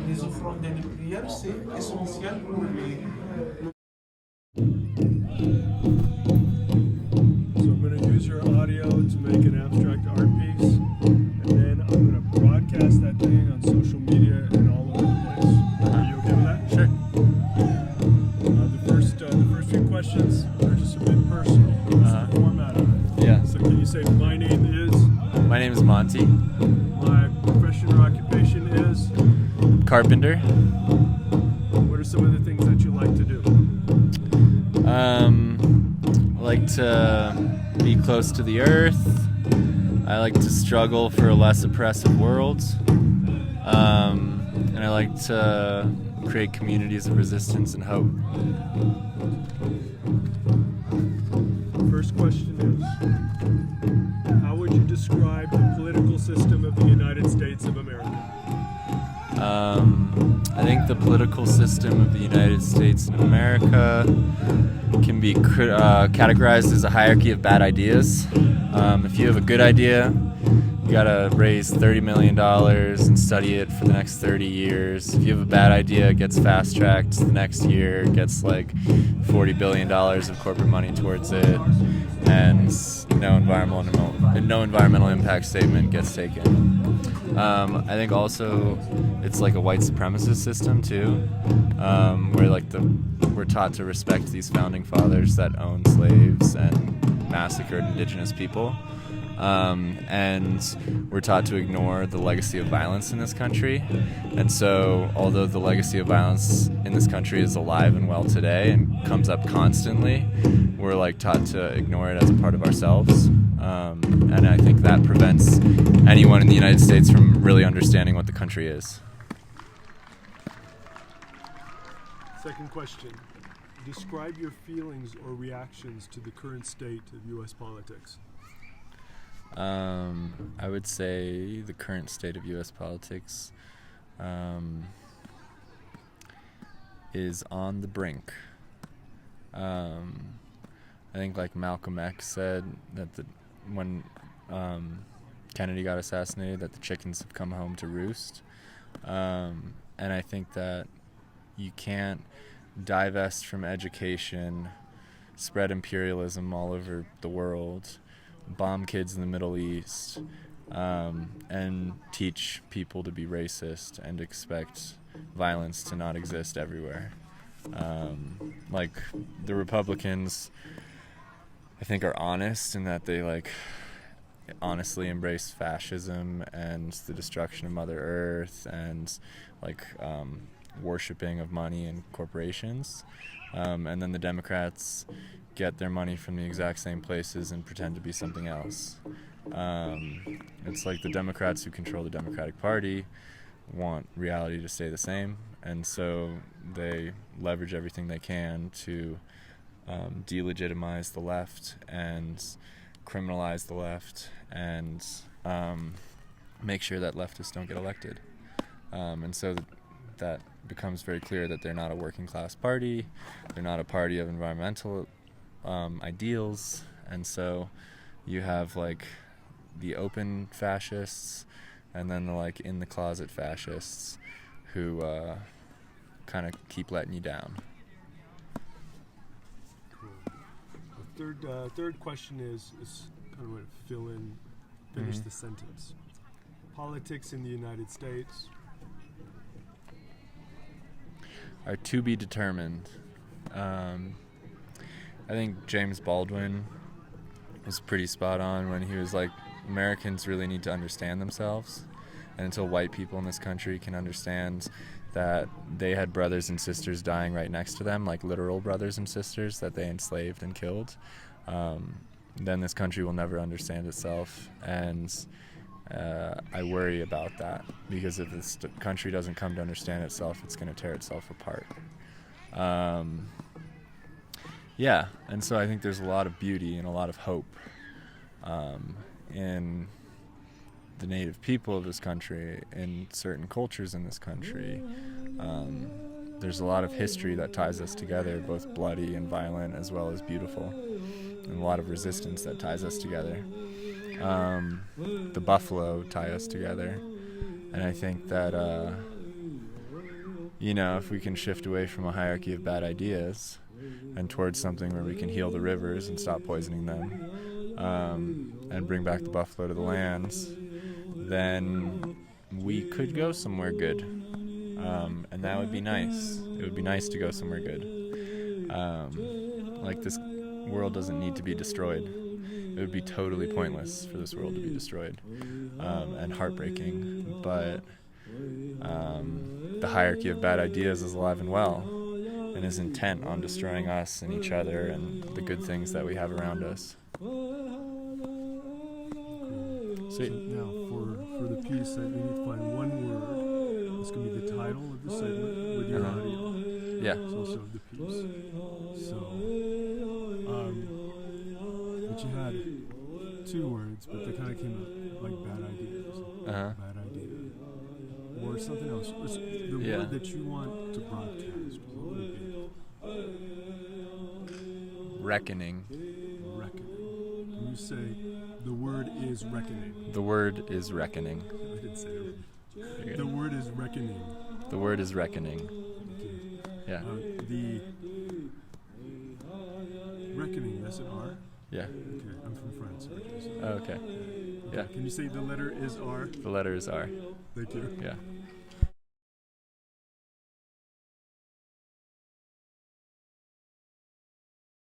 les offrandes et les prières, c'est essentiel pour les... So I'm going to use your audio to make an abstract art piece, and then I'm going to broadcast that thing on social media and all over the place. Are you okay with that? Sure. The first few questions are just a bit personal. That's the format of it. Yeah. So can you say, my name is? My name is Monty. My profession or occupation is? Carpenter. What are some of the things that you like to do? I like to be close to the earth. I like to struggle for a less oppressive world. And I like to create communities of resistance and hope. First question is, how would you describe the political system of the United States of America? I think the political system of the United States of America can be categorized as a hierarchy of bad ideas. If you have a good idea, you gotta raise $30 million and study it for the next 30 years. If you have a bad idea, it gets fast-tracked the next year, it gets like $40 billion of corporate money towards it, and no environmental impact statement gets taken. I think also it's like a white supremacist system too, where like we're taught to respect these founding fathers that owned slaves and massacred indigenous people. And we're taught to ignore the legacy of violence in this country. And so, although the legacy of violence in this country is alive and well today and comes up constantly, we're like taught to ignore it as a part of ourselves. And I think that prevents anyone in the United States from really understanding what the country is. Second question. Describe your feelings or reactions to the current state of U.S. politics. I would say the current state of U.S. politics is on the brink. I think, like Malcolm X said, that when Kennedy got assassinated, that the chickens have come home to roost. And I think that you can't divest from education, spread imperialism all over the world, bomb kids in the Middle East, and teach people to be racist and expect violence to not exist everywhere. Like the Republicans, I think, are honest in that they like honestly embrace fascism and the destruction of Mother Earth and like worshiping of money and corporations. And then the Democrats get their money from the exact same places and pretend to be something else. It's like the Democrats who control the Democratic Party want reality to stay the same, and so they leverage everything they can to delegitimize the left and criminalize the left and make sure that leftists don't get elected. And so that becomes very clear that they're not a working class party, they're not a party of environmental ideals, and so you have like the open fascists and then the like in the closet fascists who kind of keep letting you down. Cool. The third question is kind of going to finish the sentence. Politics in the United States are to be determined. I think James Baldwin was pretty spot on when he was like, Americans really need to understand themselves, and until white people in this country can understand that they had brothers and sisters dying right next to them, like literal brothers and sisters that they enslaved and killed, then this country will never understand itself. And I worry about that, because if this country doesn't come to understand itself, it's going to tear itself apart. Yeah, and so I think there's a lot of beauty and a lot of hope in the native people of this country, in certain cultures in this country. There's a lot of history that ties us together, both bloody and violent as well as beautiful, and a lot of resistance that ties us together. The buffalo tie us together, and I think that if we can shift away from a hierarchy of bad ideas and towards something where we can heal the rivers and stop poisoning them, and bring back the buffalo to the lands, then we could go somewhere good. And that would be nice. It would be nice to go somewhere good. Like, this world doesn't need to be destroyed. It would be totally pointless for this world to be destroyed, and heartbreaking. But the hierarchy of bad ideas is alive and well, and is intent on destroying us and each other and the good things that we have around us. So now, for the piece, I need to find one word. It's going to be the title of the segment with your audio. Yeah. It's also the piece. So, but you had 2 words, but they kind of came out like bad ideas. Bad idea. Or something else. The word that you want to broadcast. What would it be? Reckoning. Reckoning. Can you say the word is reckoning? The word is reckoning. I didn't say it. The word is reckoning. The word is reckoning. Okay. Yeah. The reckoning, that's an R? Yeah. Okay, I'm from France. Oh, okay. Yeah. Can you say the letter is R? The letter is R. Thank you. Yeah.